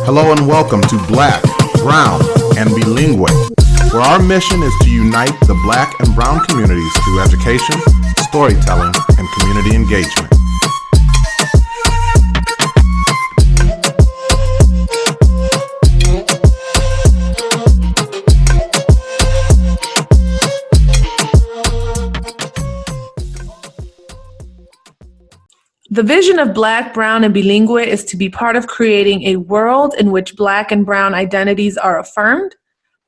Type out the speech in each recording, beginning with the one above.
Hello and welcome to Black, Brown, and Bilingue, where our mission is to unite the Black and Brown communities through education, storytelling, and community engagement. The vision of Black, Brown, and Bilingue is to be part of creating a world in which Black and Brown identities are affirmed,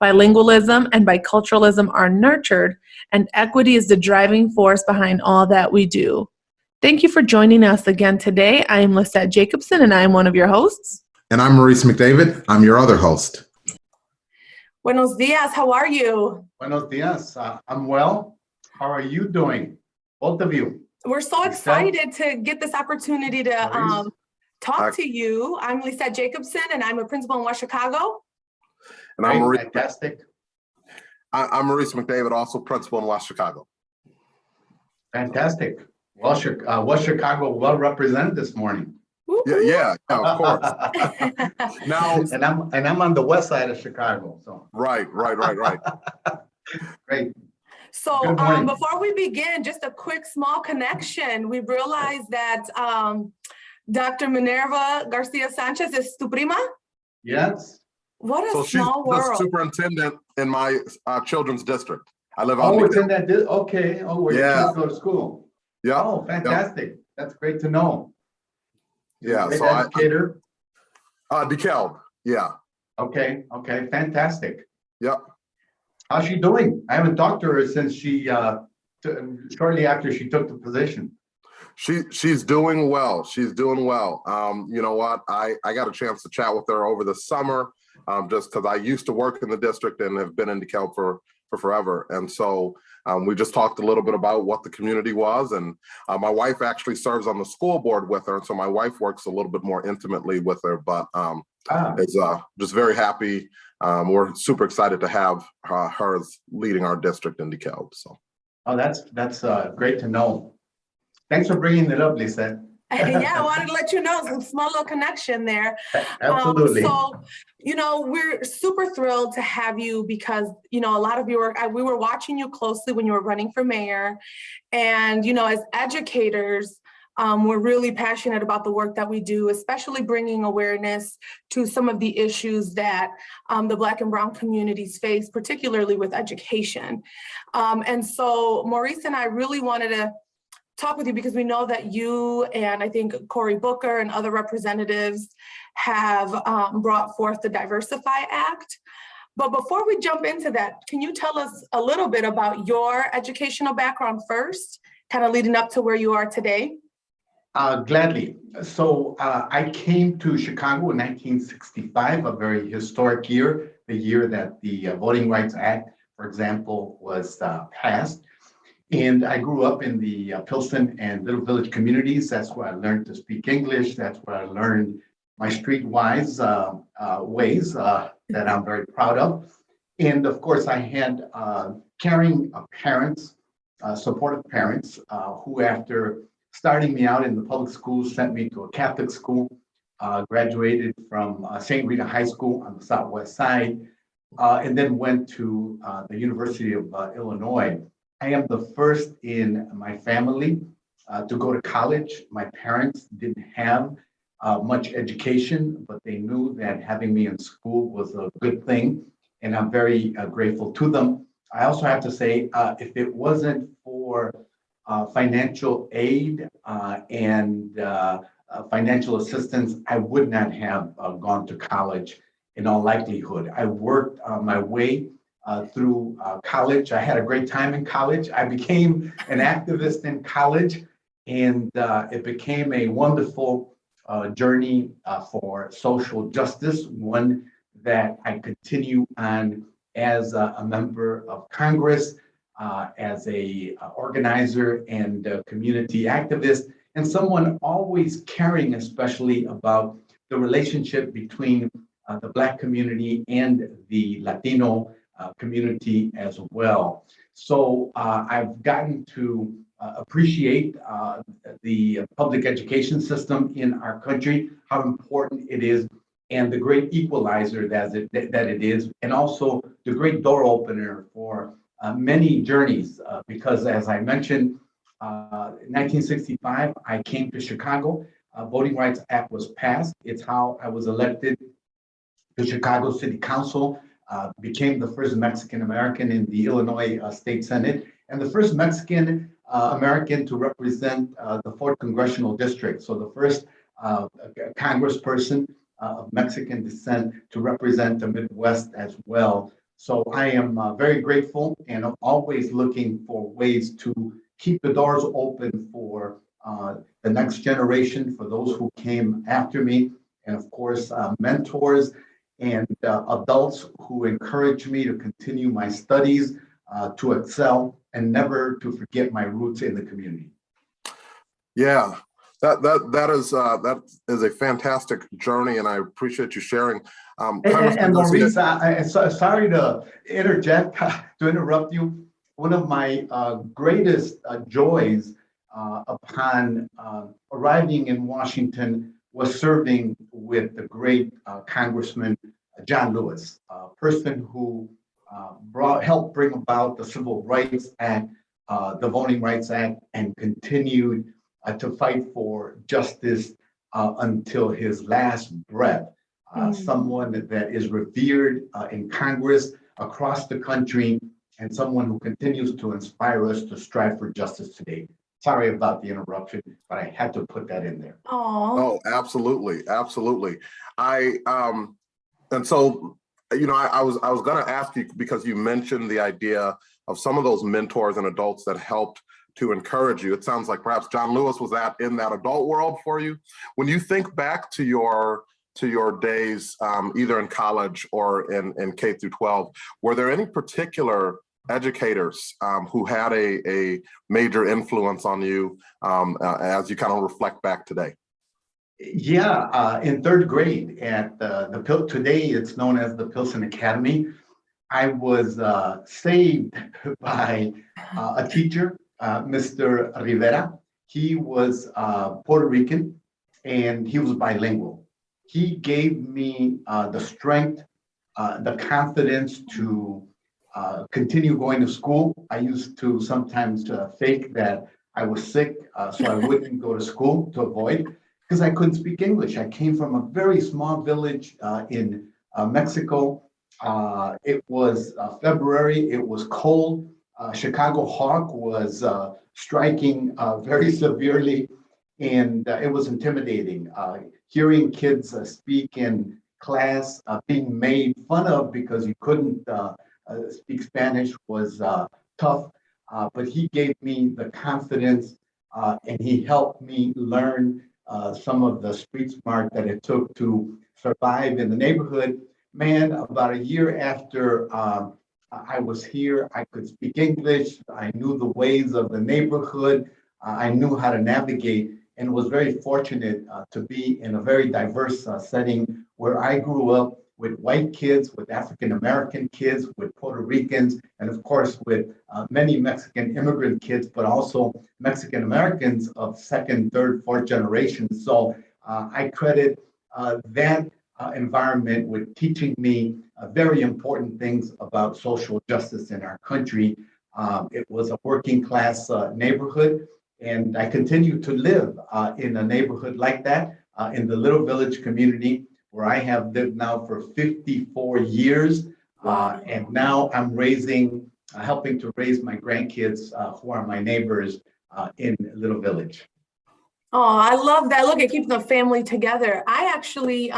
bilingualism and biculturalism are nurtured, and equity is the driving force behind all that we do. Thank you for joining us again today. I am Lissette Jacobson, and I am one of your hosts. And I'm Maurice McDavid. I'm your other host. Buenos dias. How are you? Buenos dias. I'm well. How are you doing? Both of you. We're so excited to get this opportunity to talk to you. I'm Lissette Jacobson, and I'm a principal in West Chicago. And I'm Maurice. Fantastic. I'm Maurice McDavid, also principal in West Chicago. Fantastic. West Chicago well represented this morning. Yeah, of course. Now, and I'm on the west side of Chicago. So right. Great. So before we begin, just a quick small connection. We realized that Dr. Minerva Garcia Sanchez is tu prima? Yes. What a so small she's world. the superintendent in my children's district. I live out. Oh, it's in that. Okay. Oh, where your kids go to school. Yeah. Oh, fantastic. Yep. That's great to know. Yeah. Great So educator. DeKalb. Yeah. Okay. Fantastic. Yep. How's she doing? I haven't talked to her since she shortly after she took the position. She's doing well. She's doing well. You know what? I got a chance to chat with her over the summer, just because I used to work in the district and have been in DeKalb for forever. And so we just talked a little bit about what the community was. And my wife actually serves on the school board with her. And so my wife works a little bit more intimately with her, but is just very happy. We're super excited to have her leading our district in DeKalb. So, that's great to know. Thanks for bringing it up, Lisa. Yeah, I wanted to let you know some small little connection there. Absolutely. So, we're super thrilled to have you because, a lot of your work, we were watching you closely when you were running for mayor. And, as educators, we're really passionate about the work that we do, especially bringing awareness to some of the issues that the Black and Brown communities face, particularly with education. And so Maurice and I really wanted to talk with you because we know that you and I think Cory Booker and other representatives have brought forth the DIVERSIFY Act. But before we jump into that, can you tell us a little bit about your educational background first, kind of leading up to where you are today? Gladly. So I came to Chicago in 1965, a very historic year, the year that the Voting Rights Act, for example, was passed. And I grew up in the Pilsen and Little Village communities. That's where I learned to speak English. That's where I learned my streetwise ways that I'm very proud of. And of course, I had caring parents, supportive parents who, after starting me out in the public schools, sent me to a Catholic school, graduated from St. Rita High School on the Southwest Side, and then went to the University of Illinois. I am the first in my family to go to college. My parents didn't have much education, but they knew that having me in school was a good thing, and I'm very grateful to them. I also have to say, if it wasn't for financial aid and financial assistance, I would not have gone to college in all likelihood. I worked my way through college. I had a great time in college. I became an activist in college, and it became a wonderful journey for social justice, one that I continue on as a member of Congress, as a organizer and a community activist, and someone always caring especially about the relationship between the Black community and the Latino community as well. So I've gotten to appreciate the public education system in our country, how important it is and the great equalizer that it is, and also the great door opener for many journeys. Because as I mentioned, in 1965, I came to Chicago. Voting Rights Act was passed. It's how I was elected to Chicago City Council, became the first Mexican American in the Illinois State Senate, and the first Mexican American to represent the 4th Congressional District. So the first congressperson of Mexican descent to represent the Midwest as well. So I am very grateful, and I'm always looking for ways to keep the doors open for the next generation, for those who came after me, and of course, mentors and adults who encourage me to continue my studies, to excel, and never to forget my roots in the community. Yeah, that is a fantastic journey, and I appreciate you sharing. And Maurice, sorry to interject, to interrupt you. One of my greatest joys upon arriving in Washington was serving with the great Congressman John Lewis, a person who helped bring about the Civil Rights Act, the Voting Rights Act, and continued to fight for justice until his last breath. Someone that is revered in Congress across the country, and someone who continues to inspire us to strive for justice today. Sorry about the interruption, but I had to put that in there. Oh, absolutely, absolutely. And so, you know, I was going to ask you, because you mentioned the idea of some of those mentors and adults that helped to encourage you. It sounds like perhaps John Lewis was in that adult world for you. When you think back to your days, either in college or in K through 12, were there any particular educators who had a major influence on you as you kind of reflect back today? Yeah, in 3rd grade at today it's known as the Pilsen Academy, I was saved by a teacher, Mr. Rivera. He was Puerto Rican, and he was bilingual. He gave me the strength, the confidence to continue going to school. I used to sometimes fake that I was sick so I wouldn't go to school to avoid, because I couldn't speak English. I came from a very small village in Mexico. It was February, it was cold. Chicago hawk was striking very severely, and it was intimidating. Hearing kids speak in class, being made fun of because you couldn't speak Spanish was tough, but he gave me the confidence and he helped me learn some of the street smart that it took to survive in the neighborhood. Man, about a year after I was here, I could speak English. I knew the ways of the neighborhood. I knew how to navigate, and was very fortunate to be in a very diverse setting where I grew up with white kids, with African-American kids, with Puerto Ricans, and of course with many Mexican immigrant kids, but also Mexican-Americans of 2nd, 3rd, 4th generation. So I credit that environment with teaching me very important things about social justice in our country. It was a working class neighborhood, and I continue to live in a neighborhood like that, in the Little Village community, where I have lived now for 54 years. And now I'm helping to raise my grandkids who are my neighbors in Little Village. Oh, I love that. Look at keeping the family together. I actually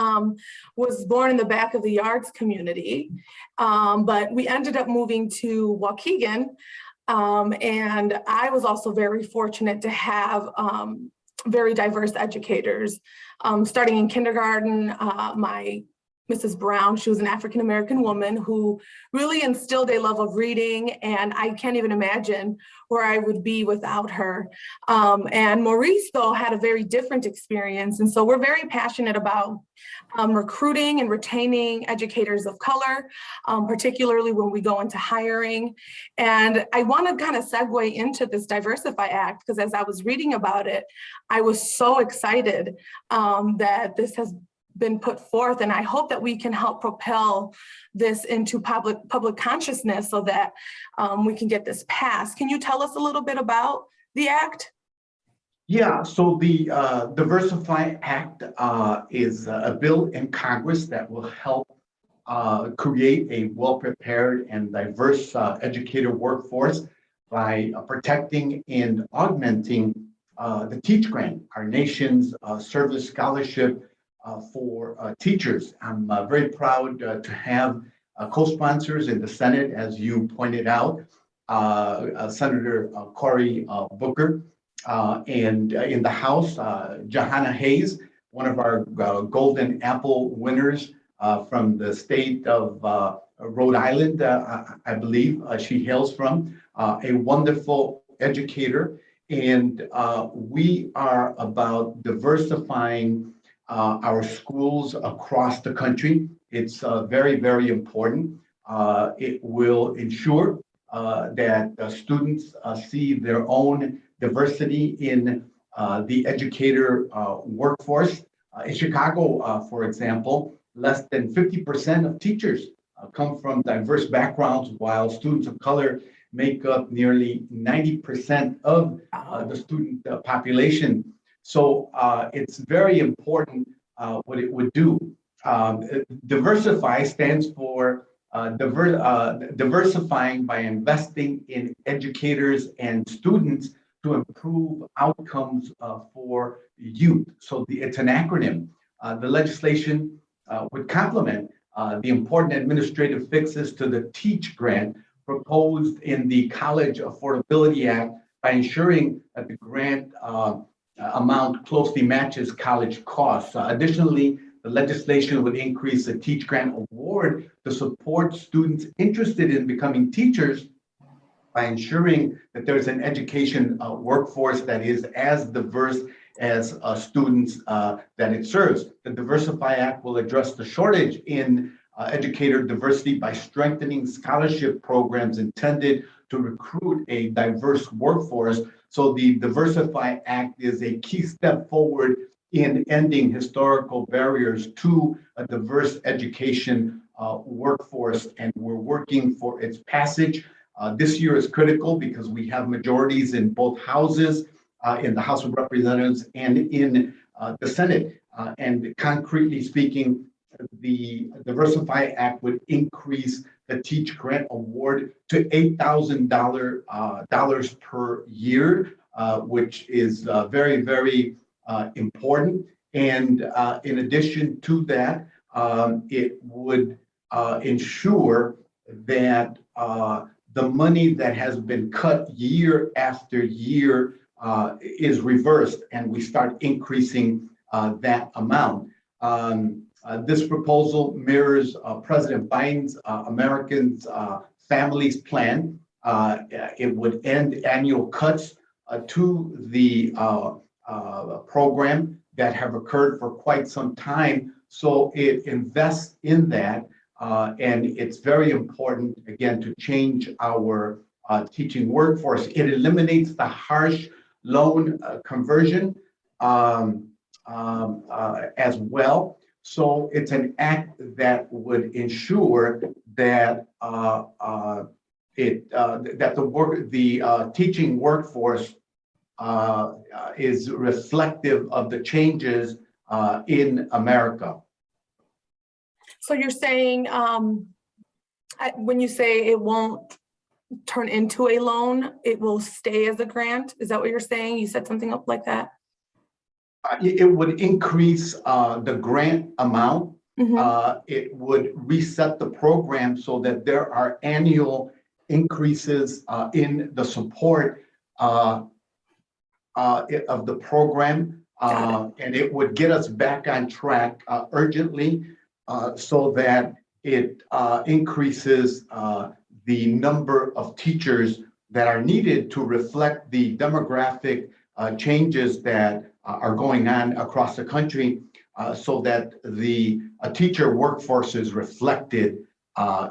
was born in the back of the Yards community, but we ended up moving to Waukegan. And I was also very fortunate to have very diverse educators. Starting in kindergarten, my Mrs. Brown, she was an African-American woman who really instilled a love of reading, and I can't even imagine where I would be without her. And Maurice, though, had a very different experience, and so we're very passionate about recruiting and retaining educators of color, particularly when we go into hiring. And I want to kind of segue into this DIVERSIFY Act, because as I was reading about it, I was so excited that this has been put forth, and I hope that we can help propel this into public consciousness so that we can get this passed. Can you tell us a little bit about the act? Yeah, so the DIVERSIFY Act is a bill in Congress that will help create a well-prepared and diverse educator workforce by protecting and augmenting the Teach Grant, our nation's service scholarship for teachers. I'm very proud to have co-sponsors in the Senate, as you pointed out, Senator Cory Booker, and in the House, Jahana Hayes, one of our Golden Apple winners from the state of Rhode Island, I believe she hails from, a wonderful educator. And we are about diversifying our schools across the country. It's very, very important. It will ensure that students see their own diversity in the educator workforce. In Chicago, for example, less than 50% of teachers come from diverse backgrounds, while students of color make up nearly 90% of the student population. So it's very important what it would do. Diversify stands for diversifying by investing in educators and students to improve outcomes for youth. So it's an acronym. The legislation would complement the important administrative fixes to the Teach Grant proposed in the College Affordability Act by ensuring that the grant amount closely matches college costs. Additionally, the legislation would increase the Teach Grant award to support students interested in becoming teachers by ensuring that there's an education workforce that is as diverse as students that it serves. The DIVERSIFY Act will address the shortage in educator diversity by strengthening scholarship programs intended to recruit a diverse workforce. So the DIVERSIFY Act is a key step forward in ending historical barriers to a diverse education workforce, and we're working for its passage. This year is critical because we have majorities in both houses, in the House of Representatives and in the Senate. And concretely speaking, the DIVERSIFY Act would increase the Teach Grant Award to $8,000 per year, which is very, very important. And in addition to that, it would ensure that the money that has been cut year after year is reversed, and we start increasing that amount. This proposal mirrors President Biden's Americans Families Plan. It would end annual cuts to the program that have occurred for quite some time. So it invests in that, and it's very important, again, to change our teaching workforce. It eliminates the harsh loan conversion as well. So it's an act that would ensure that the teaching workforce is reflective of the changes in America. So you're saying, when you say it won't turn into a loan, it will stay as a grant? Is that what you're saying? You said something up like that? It would increase the grant amount. It would reset the program so that there are annual increases in the support of the program. And it would get us back on track urgently so that it increases the number of teachers that are needed to reflect the demographic changes that are going on across the country, so that the teacher workforce is reflected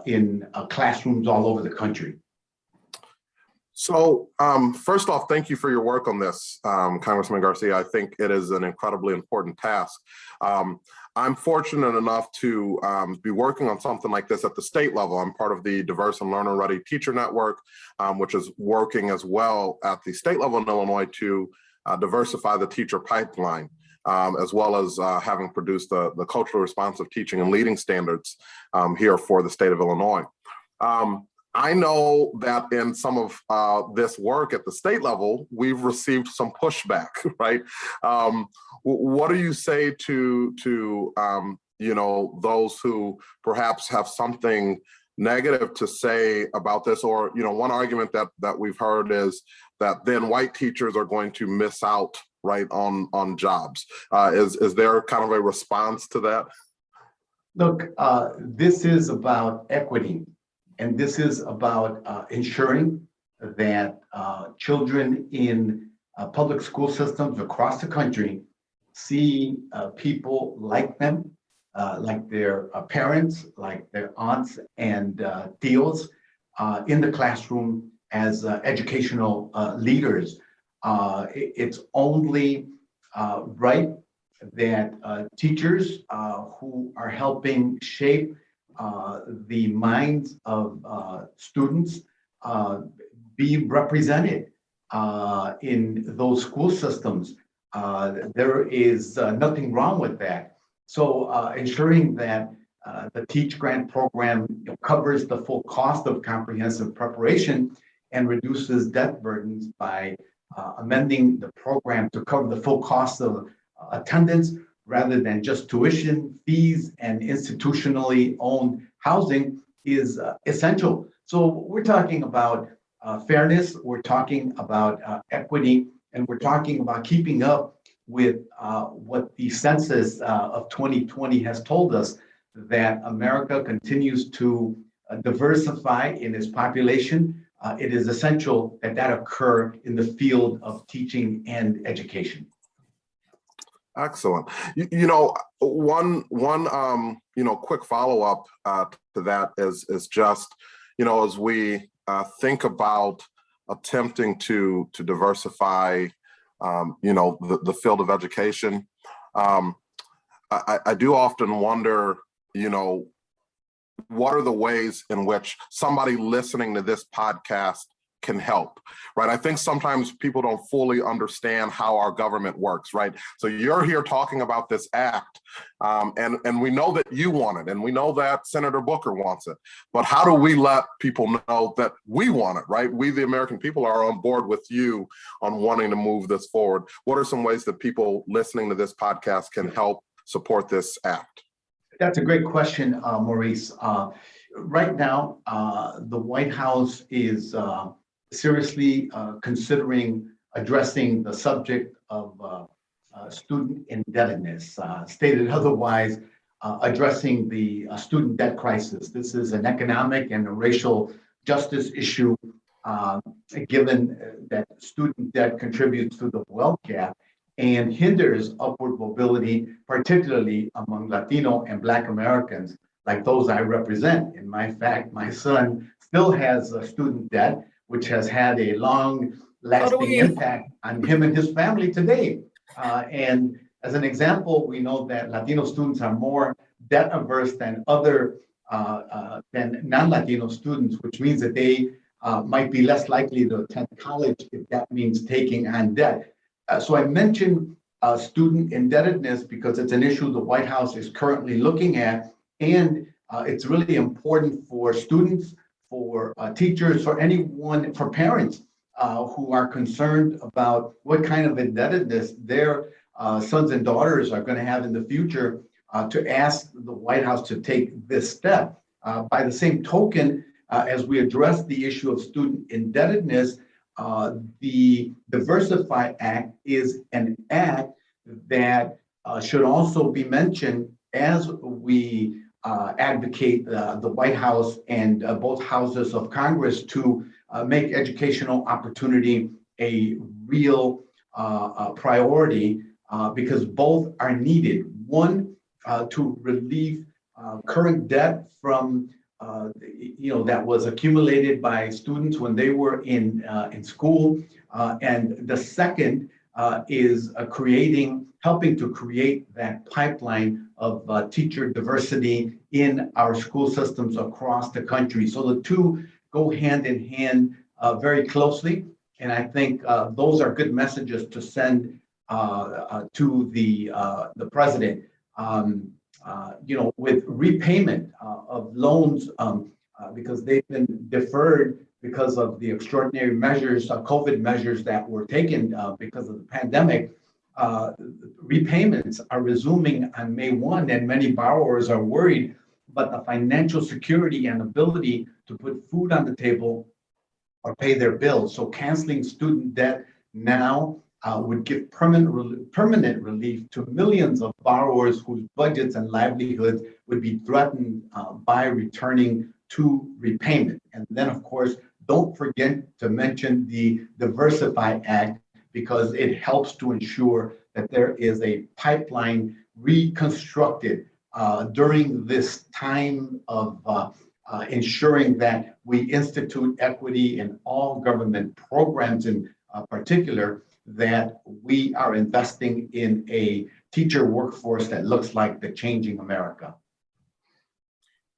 in classrooms all over the country. So first off, thank you for your work on this, Congressman Garcia. I think it is an incredibly important task. I'm fortunate enough to be working on something like this at the state level. I'm part of the Diverse and Learner Ready Teacher Network, which is working as well at the state level in Illinois to diversify the teacher pipeline, as well as having produced the culturally responsive teaching and leading standards here for the state of Illinois. I know that in some of this work at the state level, we've received some pushback, right? What do you say to those who perhaps have something negative to say about this? Or, one argument that we've heard is that then white teachers are going to miss out, right, on jobs. Is there kind of a response to that? Look, this is about equity. And this is about ensuring that children in public school systems across the country see people like them, like their parents, like their aunts and tios in the classroom as educational leaders. It's only right that teachers who are helping shape the minds of students be represented in those school systems. There is nothing wrong with that. So ensuring that the Teach Grant program covers the full cost of comprehensive preparation and reduces debt burdens by amending the program to cover the full cost of attendance, rather than just tuition, fees, and institutionally owned housing is essential. So we're talking about fairness, we're talking about equity, and we're talking about keeping up with what the census of 2020 has told us, that America continues to diversify in its population. It is essential that that occur in the field of teaching and education. Excellent. One quick follow-up to that is just, as we think about attempting to diversify, the field of education, I do often wonder, what are the ways in which somebody listening to this podcast can help, right? I think sometimes people don't fully understand how our government works, right? So you're here talking about this act, and we know that you want it, and we know that Senator Booker wants it, but how do we let people know that we want it, right? We, the American people, are on board with you on wanting to move this forward. What are some ways that people listening to this podcast can help support this act? That's a great question, Maurice. Right now, the White House is seriously considering addressing the subject of student indebtedness. Stated otherwise, addressing the student debt crisis. This is an economic and a racial justice issue, given that student debt contributes to the wealth gap and hinders upward mobility, particularly among Latino and Black Americans, like those I represent. In my fact, my son still has a student debt, which has had a long-lasting impact on him and his family today. And as an example, we know that Latino students are more debt averse than than non-Latino students, which means that they might be less likely to attend college if that means taking on debt. So I mentioned student indebtedness because it's an issue the White House is currently looking at, and it's really important for students, for teachers, for anyone, for parents who are concerned about what kind of indebtedness their sons and daughters are going to have in the future, to ask the White House to take this step. By the same token, as we address the issue of student indebtedness, the DIVERSIFY Act is an act that should also be mentioned as we advocate the White House and both houses of Congress to make educational opportunity a real priority, because both are needed. One, to relieve current debt from that was accumulated by students when they were in school, and the second is creating helping to create that pipeline of teacher diversity in our school systems across the country. So the two go hand in hand very closely. And I think those are good messages to send to the president. With repayment of loans, because they've been deferred because of the extraordinary measures, COVID measures that were taken because of the pandemic. Repayments are resuming on May 1, and many borrowers are worried about the financial security and ability to put food on the table or pay their bills. So canceling student debt now would give permanent relief to millions of borrowers whose budgets and livelihoods would be threatened by returning to repayment. And then, of course, don't forget to mention the DIVERSIFY Act, because it helps to ensure that there is a pipeline reconstructed during this time of ensuring that we institute equity in all government programs, in particular, that we are investing in a teacher workforce that looks like the changing America.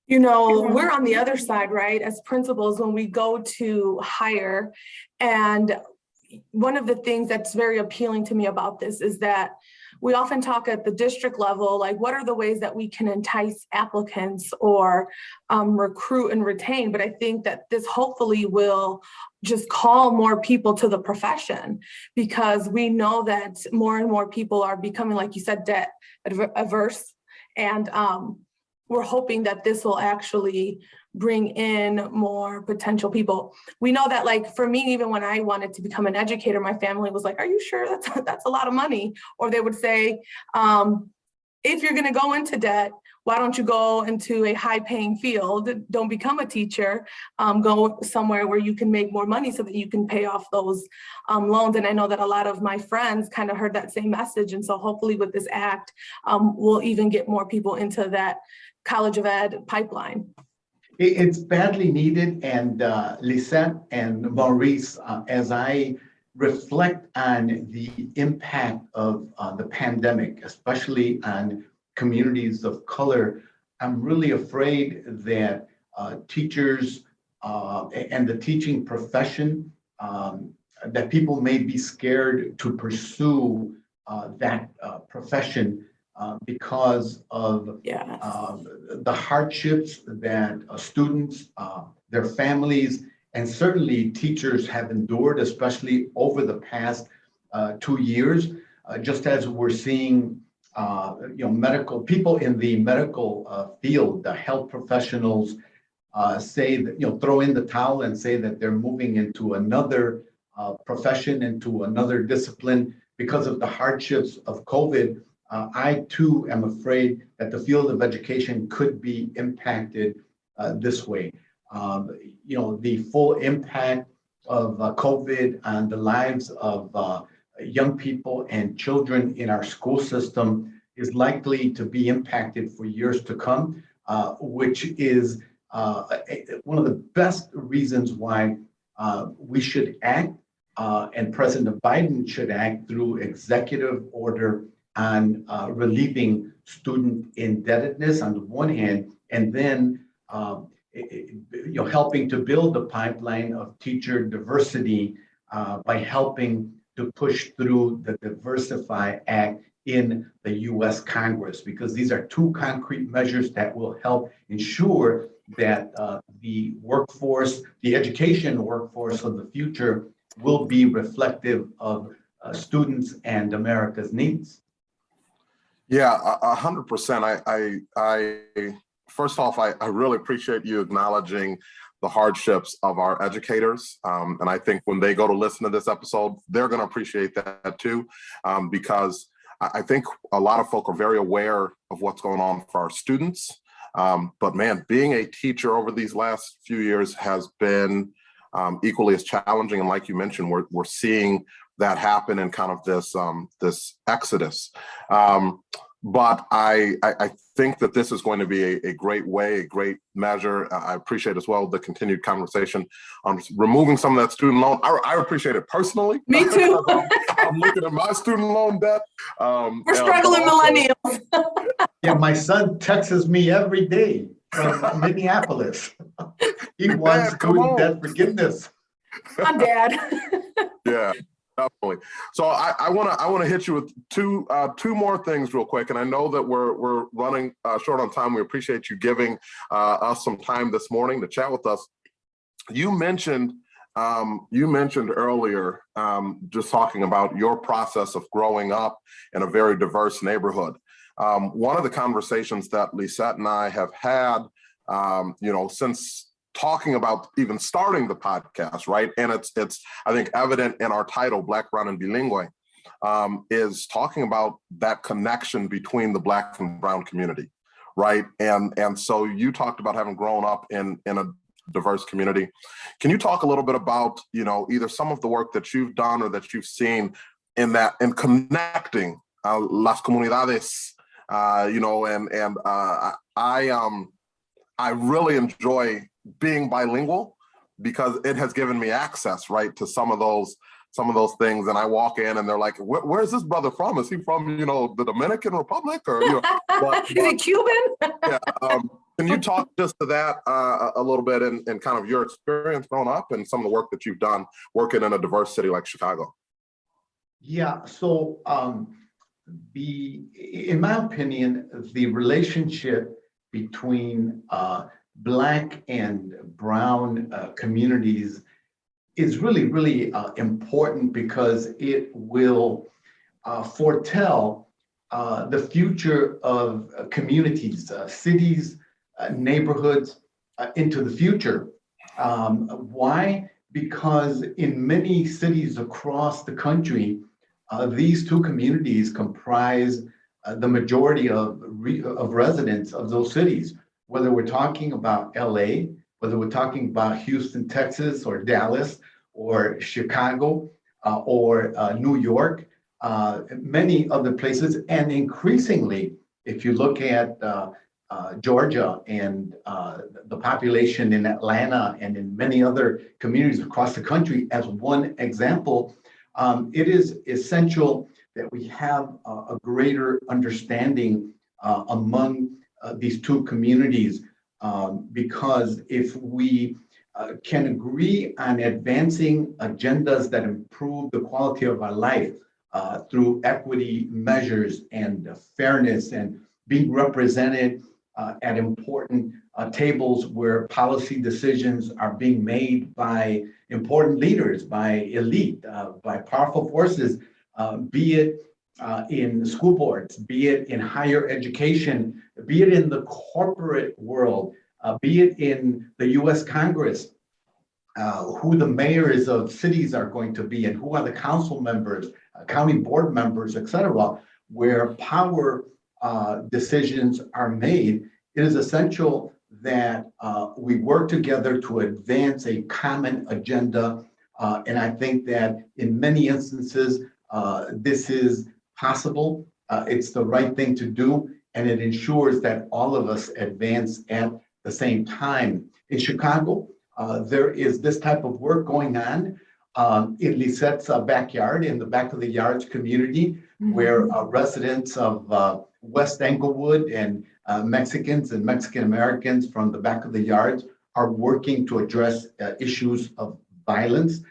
We're on the other side, right? As principals, when we go to hire, and one of the things that's very appealing to me about this is that we often talk at the district level, like what are the ways that we can entice applicants or recruit and retain? But I think that this hopefully will just call more people to the profession, because we know that more and more people are becoming, like you said, debt averse. And we're hoping that this will actually bring in more potential people. We know that, like, for me, even when I wanted to become an educator, my family was like, are you sure that's a lot of money? Or they would say, if you're going to go into debt, why don't you go into a high paying field? Don't become a teacher, go somewhere where you can make more money so that you can pay off those loans. And I know that a lot of my friends kind of heard that same message. And so hopefully with this act, we'll even get more people into that College of Ed pipeline. It's badly needed. And Lissette and Maurice, as I reflect on the impact of the pandemic, especially on communities of color, I'm really afraid that teachers and the teaching profession, that people may be scared to pursue that profession because of the hardships that students, their families, and certainly teachers have endured, especially over the past 2 years. Just as we're seeing, medical people in the medical field, the health professionals say that, throw in the towel and say that they're moving into another profession, into another discipline because of the hardships of COVID. I too am afraid that the field of education could be impacted this way. The full impact of COVID on the lives of young people and children in our school system is likely to be impacted for years to come, which is one of the best reasons why we should act, and President Biden should act through executive order on relieving student indebtedness on the one hand, and then helping to build the pipeline of teacher diversity by helping to push through the DIVERSIFY Act in the U.S. Congress, because these are two concrete measures that will help ensure that the workforce, the education workforce of the future, will be reflective of students and America's needs. Yeah, 100%. I first off, I really appreciate you acknowledging the hardships of our educators. And I think when they go to listen to this episode, they're going to appreciate that too, because I think a lot of folk are very aware of what's going on for our students. But man, being a teacher over these last few years has been equally as challenging. And like you mentioned, we're seeing that happen in kind of this exodus. But I think that this is going to be a great way, a great measure. I appreciate as well the continued conversation on removing some of that student loan. I appreciate it personally. Me too. I'm looking at my student loan debt. We're struggling millennials. Yeah, my son texts me every day from Minneapolis. He wants student debt forgiveness. My dad. Yeah, definitely. So I want to hit you with two more things real quick, and I know that we're running short on time. We appreciate you giving us some time this morning to chat with us. You mentioned earlier just talking about your process of growing up in a very diverse neighborhood. One of the conversations that Lissette and I have had, since talking about even starting the podcast, right? And it's I think evident in our title, Black, Brown, and Bilingue, is talking about that connection between the Black and Brown community, right? And so you talked about having grown up in a diverse community. Can you talk a little bit about, either some of the work that you've done or that you've seen in connecting las comunidades, I really enjoy being bilingual because it has given me access, right, to some of those things. And I walk in and they're like, where's this brother from? Is he from, the Dominican Republic or, Is he Cuban? Yeah. Can you talk just to that a little bit and kind of your experience growing up and some of the work that you've done working in a diverse city like Chicago? Yeah, so in my opinion, the relationship between Black and Brown communities is really, really important because it will foretell the future of communities, cities, neighborhoods into the future. Why? Because in many cities across the country, these two communities comprise the majority of residents of those cities. Whether we're talking about LA, whether we're talking about Houston, Texas, or Dallas, or Chicago, or New York, many other places, and increasingly, if you look at Georgia and the population in Atlanta and in many other communities across the country, as one example, it is essential that we have a greater understanding among these two communities, because if we can agree on advancing agendas that improve the quality of our life through equity measures and fairness and being represented at important tables where policy decisions are being made by important leaders, by elite, by powerful forces, be it in school boards, be it in higher education, be it in the corporate world, be it in the US Congress, who the mayors of cities are going to be and who are the council members, county board members, et cetera, where power decisions are made, it is essential that we work together to advance a common agenda. And I think that in many instances, this is possible. It's the right thing to do, and it ensures that all of us advance at the same time. In Chicago, there is this type of work going on in Lissette's backyard, in the back of the yards community, where residents of West Englewood and Mexicans and Mexican Americans from the back of the yards are working to address issues of violence,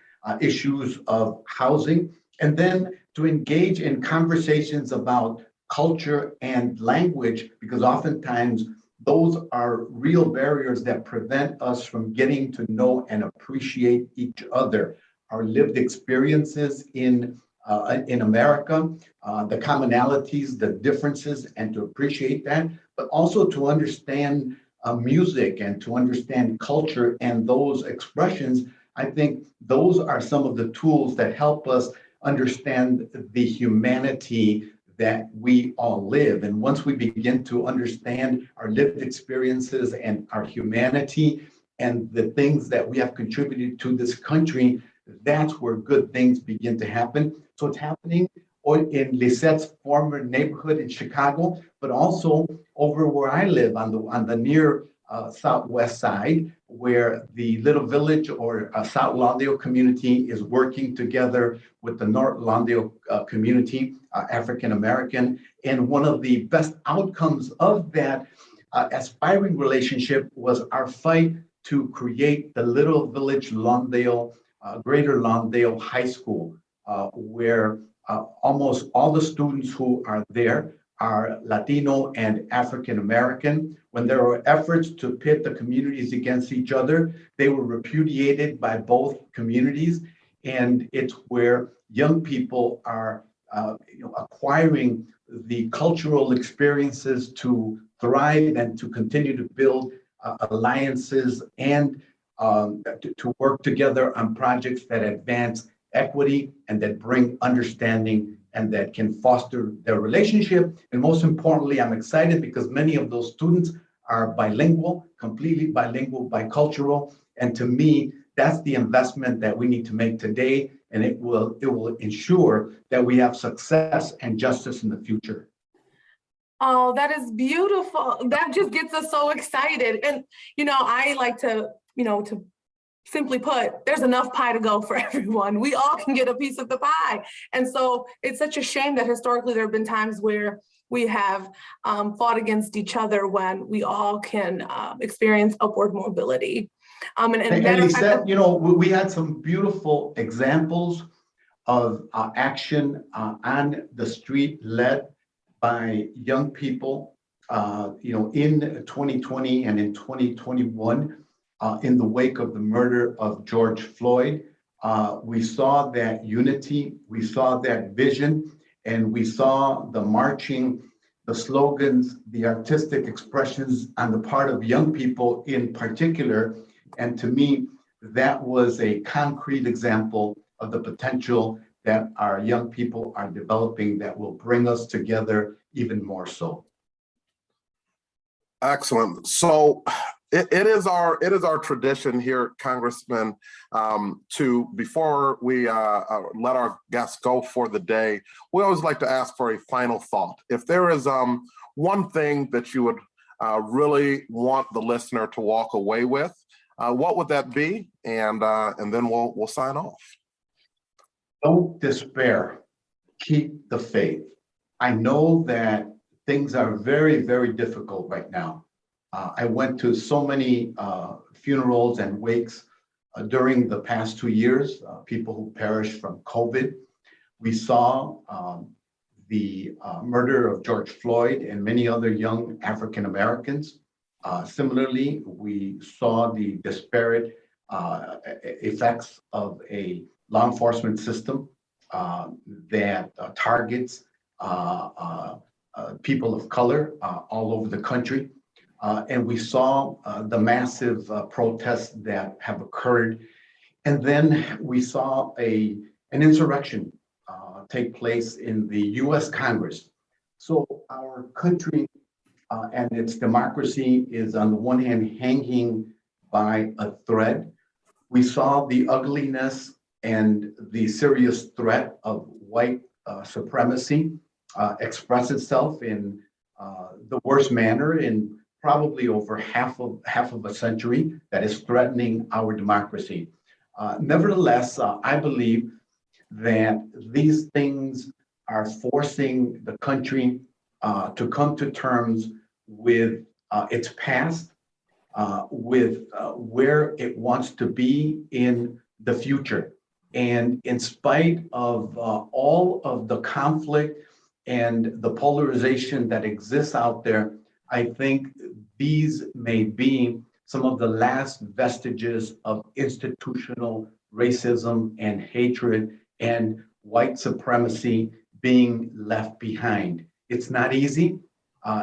issues of housing, and then to engage in conversations about culture and language, because oftentimes those are real barriers that prevent us from getting to know and appreciate each other. Our lived experiences in America, the commonalities, the differences, and to appreciate that, but also to understand music and to understand culture and those expressions. I think those are some of the tools that help us understand the humanity that we all live. And once we begin to understand our lived experiences and our humanity and the things that we have contributed to this country, that's where good things begin to happen. So it's happening or in Lissette's former neighborhood in Chicago, but also over where I live on the near southwest side, where the Little Village or South Lawndale community is working together with the North Lawndale community, African American. And one of the best outcomes of that aspiring relationship was our fight to create the Little Village Lawndale, Greater Lawndale High School, where almost all the students who are there are Latino and African American. When there were efforts to pit the communities against each other, they were repudiated by both communities. And it's where young people are acquiring the cultural experiences to thrive and to continue to build alliances and to work together on projects that advance equity and that bring understanding and that can foster their relationship. And most importantly, I'm excited because many of those students are bilingual, completely bilingual, bicultural. And to me, that's the investment that we need to make today. And it will ensure that we have success and justice in the future. Oh, that is beautiful. That just gets us so excited. And, I like to simply put, there's enough pie to go for everyone. We all can get a piece of the pie. And so it's such a shame that historically there have been times where we have fought against each other when we all can experience upward mobility. And Lissette, we had some beautiful examples of action on the street led by young people, in 2020 and in 2021. In the wake of the murder of George Floyd, we saw that unity, we saw that vision, and we saw the marching, the slogans, the artistic expressions on the part of young people in particular. And to me, that was a concrete example of the potential that our young people are developing that will bring us together even more so. Excellent. So it is our tradition here, Congressman, to, before we let our guests go for the day, we always like to ask for a final thought. If there is one thing that you would really want the listener to walk away with, what would that be? And then we'll sign off. Don't despair. Keep the faith. I know that things are very, very difficult right now. I went to so many funerals and wakes during the past 2 years, people who perished from COVID. We saw the murder of George Floyd and many other young African Americans. Similarly, we saw the disparate effects of a law enforcement system that targets people of color all over the country. And we saw the massive protests that have occurred. And then we saw an insurrection take place in the US Congress. So our country and its democracy is on the one hand hanging by a thread. We saw the ugliness and the serious threat of white supremacy express itself in the worst manner in probably over half of a century that is threatening our democracy. Nevertheless, I believe that these things are forcing the country to come to terms with its past, with where it wants to be in the future. And in spite of all of the conflict and the polarization that exists out there, I think these may be some of the last vestiges of institutional racism and hatred and white supremacy being left behind. It's not easy.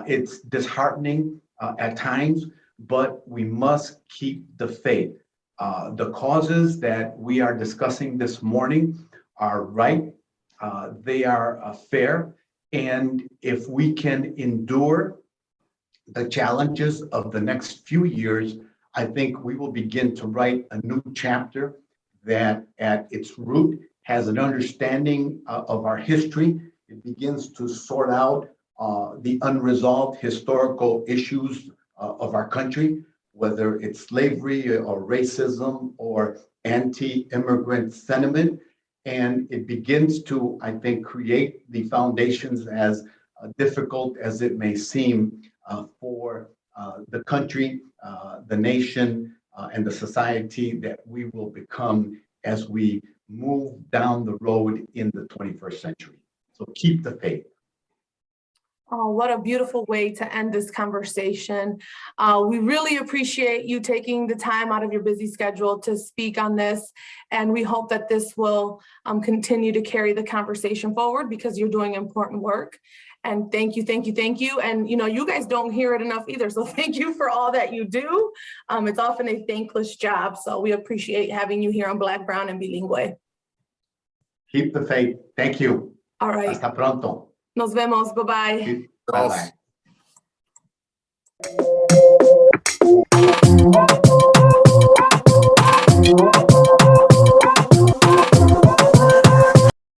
It's disheartening at times, but we must keep the faith. The causes that we are discussing this morning are right. They are fair. And if we can endure the challenges of the next few years, I think we will begin to write a new chapter that at its root has an understanding of our history It begins to sort out the unresolved historical issues of our country, whether it's slavery or racism or anti-immigrant sentiment. And it begins to, I think, create the foundations, as difficult as it may seem, for the country, the nation, and the society that we will become as we move down the road in the 21st century. So keep the faith. Oh, what a beautiful way to end this conversation. We really appreciate you taking the time out of your busy schedule to speak on this. And we hope that this will continue to carry the conversation forward, because you're doing important work. And thank you, thank you, thank you. And you guys don't hear it enough either. So thank you for all that you do. It's often a thankless job. So we appreciate having you here on Black, Brown, and Bilingüe. Keep the faith. Thank you. All right. Hasta pronto. Nos vemos. Bye-bye. Bye-bye.